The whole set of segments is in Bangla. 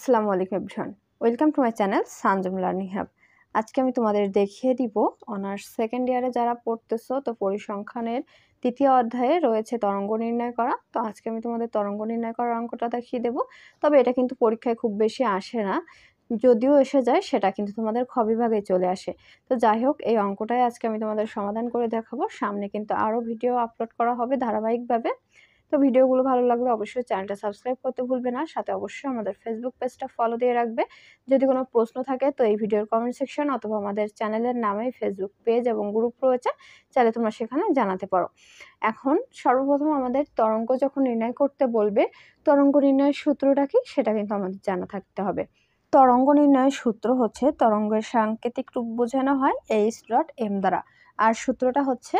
আসসালামু আলাইকুম everyone, welcome to my channel Sanjum learning hub. আজকে আমি তোমাদের দেখিয়ে দিব অনার্স সেকেন্ড ইয়ারে যারা পড়তেছো, তো পরিসংখ্যানের তৃতীয় অধ্যায়ে রয়েছে তরঙ্গ নির্ণয় করা। তো আজকে আমি তোমাদের তরঙ্গ নির্ণয় করার অঙ্কটা দেখিয়ে দেব। তবে এটা কিন্তু পরীক্ষায় খুব বেশি আসে না, যদিও এসে যায় সেটা কিন্তু তোমাদের খ বিভাগে চলে আসে। তো যাই হোক, এই অঙ্কটাই আজকে আমি তোমাদের সমাধান করে দেখাবো। সামনে কিন্তু আরও ভিডিও আপলোড করা হবে ধারাবাহিকভাবে। তো ভিডিওগুলো ভালো লাগলে অবশ্যই চ্যানেলটা সাবস্ক্রাইব করতে ভুলবে না, সাথে অবশ্যই আমাদের ফেসবুক পেজটা ফলো দিয়ে রাখবে। যদি কোনো প্রশ্ন থাকে তো এই ভিডিওর কমেন্ট সেকশন অথবা আমাদের চ্যানেলের নামেই ফেসবুক পেজ এবং গ্রুপ রয়েছে, চাইলে তোমরা সেখানে জানাতে পারো। এখন সর্বপ্রথম আমাদের তরঙ্গ যখন নির্ণয় করতে বলবে, তরঙ্গ নির্ণয়ের সূত্রটা কি সেটা কিন্তু আমাদের জানা থাকতে হবে। তরঙ্গ নির্ণয়ের সূত্র হচ্ছে, তরঙ্গের সাংকেতিক রূপ বোঝানো হয় h.m দ্বারা, আর সূত্রটা হচ্ছে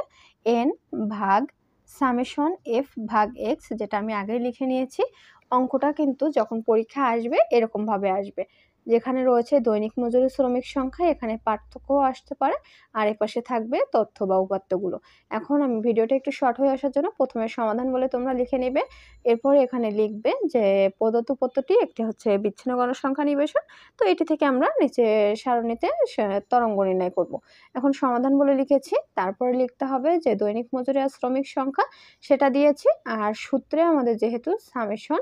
n ভাগ সামেশন f ভাগ x, যেটা আমি আগেই লিখে নিয়েছি। অঙ্কটা কিন্তু যখন পরীক্ষা আসবে এরকম ভাবে আসবে, যেখানে রয়েছে দৈনিক মজুরি শ্রমিক সংখ্যা, এখানে পার্থক্যও আসতে পারে, আর এপাশে থাকবে তথ্য বা উপাত্তগুলো। এখন আমি ভিডিওটা একটু শর্ট হয়ে আসার জন্য প্রথমে সমাধান বলে তোমরা লিখে নেবে, এরপর এখানে লিখবে যে প্রদত্ত উপাত্তটি একটি হচ্ছে বিচ্ছিন্ন গণসংখ্যা নিবেশন। তো এটি থেকে আমরা নিচে সারণীতে তরঙ্গ নির্ণয় করব। এখন সমাধান বলে লিখেছি, তারপরে লিখতে হবে যে দৈনিক মজুরি আর শ্রমিক সংখ্যা সেটা দিয়েছি, আর সূত্রে আমাদের যেহেতু সামেশন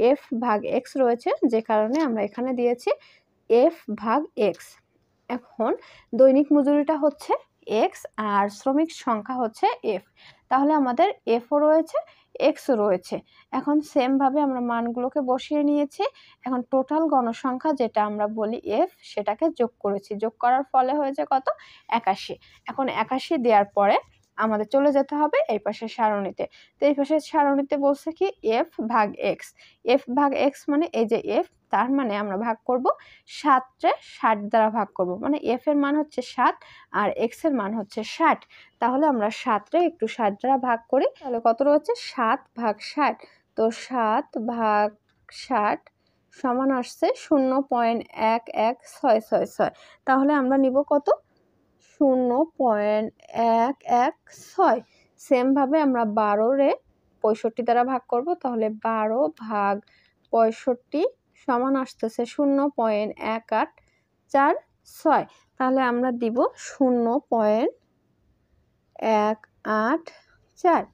এফ ভাগ এক্স রয়েছে, যে কারণে আমরা এখানে দিয়েছি এফ ভাগ এক্স। এখন দৈনিক মজুরিটা হচ্ছে এক্স আর শ্রমিক সংখ্যা হচ্ছে এফ, তাহলে আমাদের এফও রয়েছে এক্সও রয়েছে। এখন সেমভাবে আমরা মানগুলোকে বসিয়ে নিয়েছি। এখন টোটাল গণসংখ্যা যেটা আমরা বলি এফ, সেটাকে যোগ করেছি, যোগ করার ফলে হয়েছে কত, 81। এখন 81 দেওয়ার পরে আমাদের চলে যেতে হবে এই পাশের সারণীতে। তো এই পাশের সারণীতে বলছে কি এফ ভাগ এক্স। এফ ভাগ এক্স মানে এই যে এফ, তার মানে আমরা ভাগ করব 7-রে 60 দ্বারা ভাগ করব, মানে এফ এর মান হচ্ছে 7 আর এক্স এর মান হচ্ছে 60। তাহলে আমরা 7-রে একটু 60 দ্বারা ভাগ করি, তাহলে কত রয়েছে 7 ভাগ 60। তো 7 ভাগ 60 সমান আসছে 0.1166। তাহলে আমরা নিব কত, 0.116। সেমভাবে আমরা 12-রে 65 দ্বারা ভাগ করব, তাহলে 12 ভাগ 65 সমান আসতেছে 0.1846। তাহলে আমরা দিব 0.184।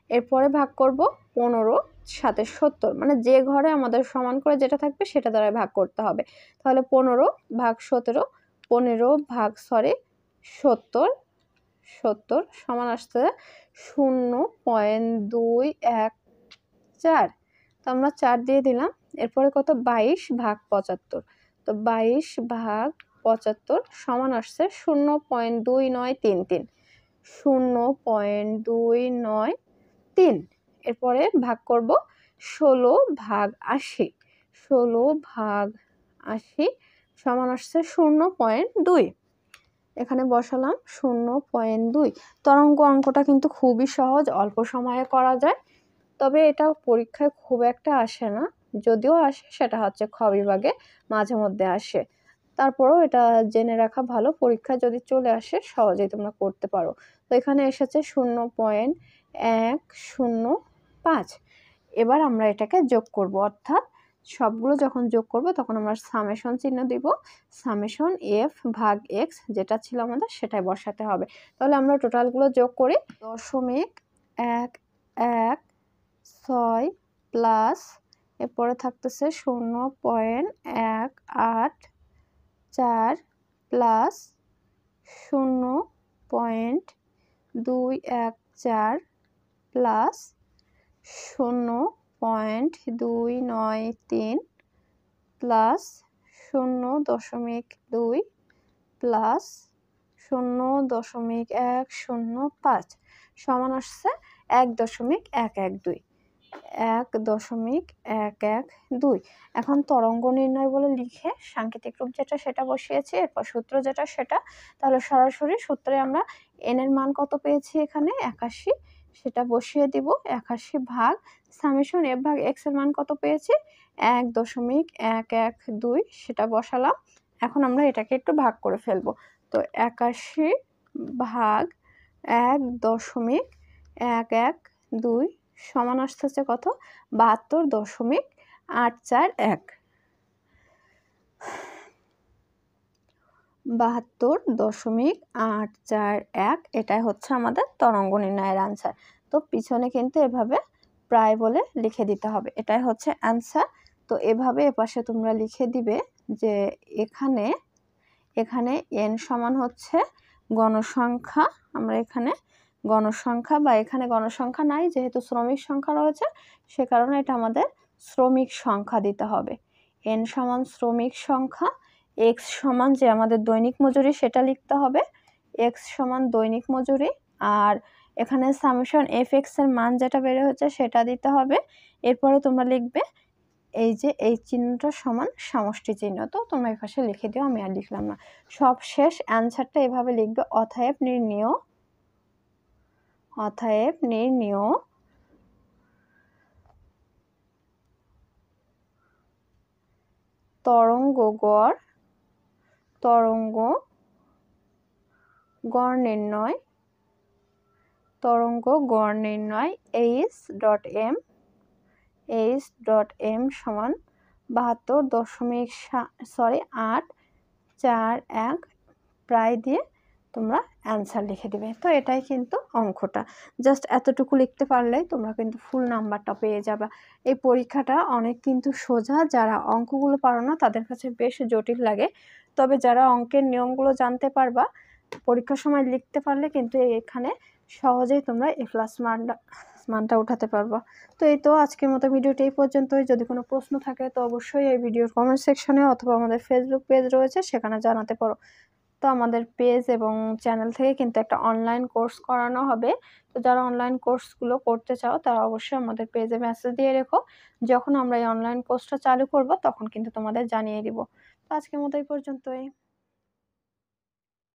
এরপরে ভাগ করব 15 সাথে 70, মানে যে ঘরে আমাদের সমান করে যেটা থাকবে সেটা দ্বারা ভাগ করতে হবে। তাহলে 15 ভাগ 17, 15 ভাগ 70 সমান আসছে 0.214। তো আমরা 4 দিয়ে দিলাম। এরপরে কত, 22 ভাগ 75। তো 22 ভাগ 75 সমান আসছে 0.2933, 0.293। এরপরে ভাগ করব 16 ভাগ 80, 16 ভাগ 80 সমান আসছে 0.2। এখানে বসালাম 0.2। তরঙ্গ অঙ্কটা কিন্তু খুবই সহজ, অল্প সময়ে করা যায়। তবে এটা পরীক্ষায় খুব একটা আসে না, যদিও আসে সেটা হচ্ছে খ বিভাগে মাঝে মধ্যে আসে। তারপরেও এটা জেনে রাখা ভালো, পরীক্ষায় যদি চলে আসে সহজেই তোমরা করতে পারো। তো এখানে এসেছে 0.105। এবার আমরা এটাকে যোগ করব, অর্থাৎ সবগুলো যখন যোগ করব তখন আমরা সামেশন চিহ্ন দিব। সামেশন এফ ভাগ এক্স যেটা ছিল আমাদের সেটাই বসাতে হবে। তাহলে আমরা টোটালগুলো যোগ করি, 0.116 প্লাস এরপরে থাকতেছে 0.184 প্লাস 0.214 প্লাস 0.293 প্লাস 0.2 প্লাস 0.105 সমান আসছে 1.112, 1.112। এখন তরঙ্গ নির্ণয় বলে লিখে সাংকেতিক রূপ যেটা সেটা বসিয়েছি, এরপর সূত্র যেটা সেটা। তাহলে সরাসরি সূত্রে আমরা এন এর মান কত পেয়েছি, এখানে 81, সেটা বসিয়ে দিব। 81 ভাগ সামেশন এফ ভাগ এক্স এর মান কত পেয়েছি, 1.112, সেটা বসালাম। এখন আমরা এটাকে একটু ভাগ করে ফেলবো। তো 81 ভাগ 1.112 সমান আসতেছে কত, 72.841। 72.841 এটাই হচ্ছে আমাদের তরঙ্গ নির্ণয়ের আনসার। তো পিছনে কিন্তু এভাবে প্রায় বলে লিখে দিতে হবে, এটাই হচ্ছে অ্যান্সার। তো এভাবে এপাশে তোমরা লিখে দিবে যে এখানে n সমান হচ্ছে গণসংখ্যা। আমরা এখানে গণসংখ্যা বা এখানে গণসংখ্যা নাই, যেহেতু শ্রমিক সংখ্যা রয়েছে সে কারণে এটা আমাদের শ্রমিক সংখ্যা দিতে হবে। n সমান শ্রমিক সংখ্যা, x সমান যে আমাদের দৈনিক মজুরি সেটা লিখতে হবে, x সমান দৈনিক মজুরি। আর এখানে সামেশন fx এর মান যেটা বের হচ্ছে সেটা দিতে হবে। এরপরে তোমরা লিখবে এই যে এই চিহ্নটা সমান সমষ্টি চিহ্ন। তো তোমরা এই পাশে লিখে দিও, আমি আর লিখলাম না। সব শেষ অ্যান্সারটা এভাবে লিখবে, অতএব নির্ণেয় তরঙ্গ গড় নির্ণয় h.m সমান 72.841 প্রায় দিয়ে তোমরা অ্যান্সার লিখে দিবে। তো এটাই কিন্তু অঙ্কটা, জাস্ট এতটুকু লিখতে পারলেই তোমরা কিন্তু ফুল নাম্বারটা পেয়ে যাবে। এই পরীক্ষাটা অনেক কিন্তু সোজা, যারা অঙ্কগুলো পারো না তাদের কাছে বেশ জটিল লাগে, তবে যারা অঙ্কের নিয়মগুলো জানতে পারবা পরীক্ষার সময় লিখতে পারলে কিন্তু এখানে সহজেই তোমরা A+ মানটা উঠাতে পারবা। তো এই তো আজকের মতো ভিডিওটা এই পর্যন্তই। যদি কোনো প্রশ্ন থাকে তো অবশ্যই এই ভিডিওর কমেন্ট সেকশনে অথবা আমাদের ফেসবুক পেজ রয়েছে সেখানে জানাতে পারো। তো আমাদের পেজ এবং চ্যানেল থেকে কিন্তু একটা অনলাইন কোর্স করানো হবে। তো যারা অনলাইন কোর্সগুলো করতে চাও তারা অবশ্যই আমাদের পেজে মেসেজ দিয়ে রেখো, যখন আমরা এই অনলাইন কোর্সটা চালু করব তখন কিন্তু তোমাদের জানিয়ে দিব। তো আজকের মতো এই পর্যন্তই।